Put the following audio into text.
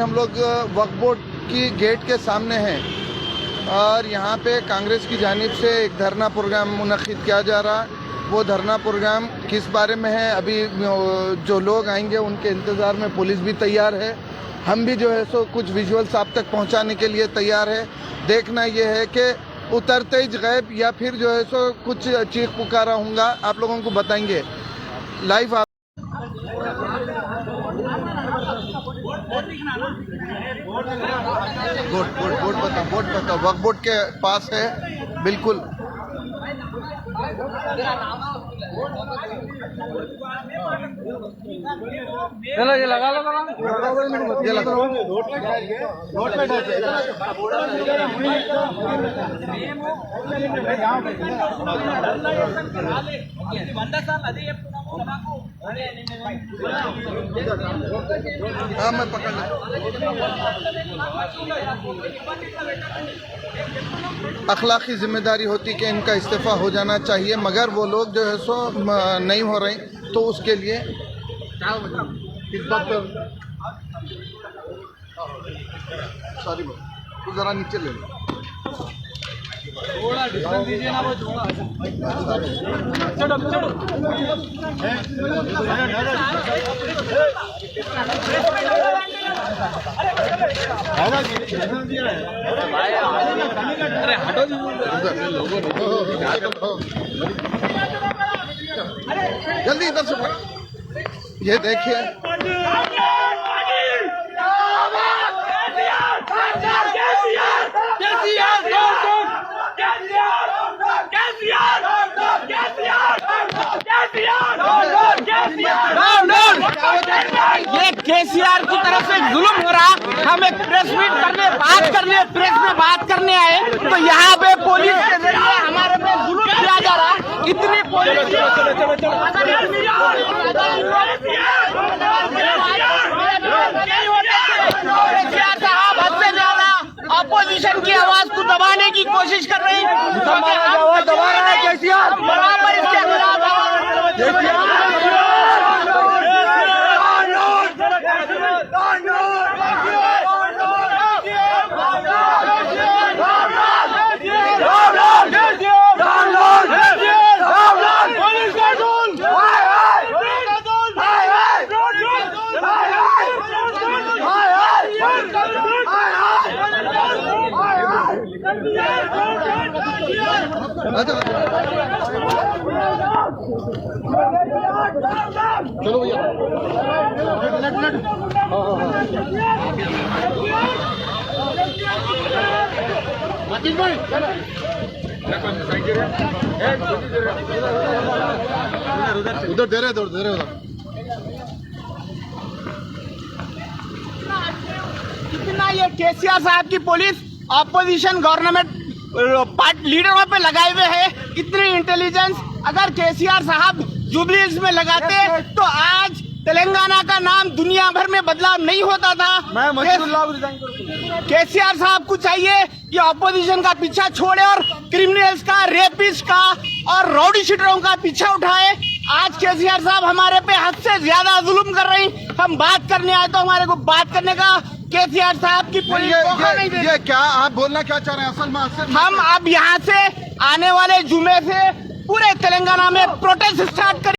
हम लोग वक्फ बोर्ड की गेट के सामने हैं और यहाँ पे कांग्रेस की जानिब से एक धरना प्रोग्राम मुनक्किद किया जा रहा है। वो धरना प्रोग्राम किस बारे में है, अभी जो लोग आएंगे उनके इंतज़ार में पुलिस भी तैयार है। हम भी जो है सो कुछ विजुअल्स आप तक पहुँचाने के लिए तैयार है। देखना ये है कि उतरते ही गैब या फिर जो है सो कुछ चीख पुकारा होगा, आप लोगों को बताएंगे लाइव। बोर्ड बताओ वक्फ बोर्ड के पास है बिल्कुल। चलो ये लगा लो, ये लगाओ। हाँ मैं पकड़ लेता। अखलाकी जिम्मेदारी होती कि इनका इस्तीफा हो जाना चाहिए, मगर वो लोग जो है सो नहीं हो रहे, तो उसके लिए इस बात पर सॉरी तो ज़रा नीचे ले लो, थोड़ा डिस्टेंस दीजिए ना, वो अरे हटो जल्दी इधर से। ये देखिए ये केसीआर की तरफ से जुल्म हो रहा। हम एक प्रेस मीट करने प्रेस में बात करने आए तो यहाँ पे पुलिस के जरिए हमारे पे जुल्म किया जा रहा। इतनी पुलिस केसीआर साहब हद से ज्यादा अपोजिशन की आवाज को दबाने की कोशिश कर रही है। दबा रहा है केसीआर, बराबर इसके खिलाफ चलो भैया उधर दे रहे उधर। कितना ये केसीआर साहब की पुलिस ऑपोजिशन गवर्नमेंट पार्टी लीडरों पे लगाए हुए है। इतनी इंटेलिजेंस अगर केसीआर साहब जुबली हिल्स में लगाते तो आज तेलंगाना का नाम दुनिया भर में बदलाव नहीं होता था। केसीआर साहब को चाहिए कि ऑपोजिशन का पीछा छोड़े और क्रिमिनल्स का, रेपिस्ट का और राउडी शीटरों का पीछा उठाए। आज केसीआर साहब हमारे पे हद से ज्यादा जुल्म कर रही। हम बात करने आए तो हमारे को बात करने का केसीआर साहब की पुलिस मौका नहीं दे रही। ये क्या आप बोलना क्या चाह रहे हैं असल में? हम अब यहाँ से आने वाले जुमे से पूरे तेलंगाना में प्रोटेस्ट स्टार्ट करें।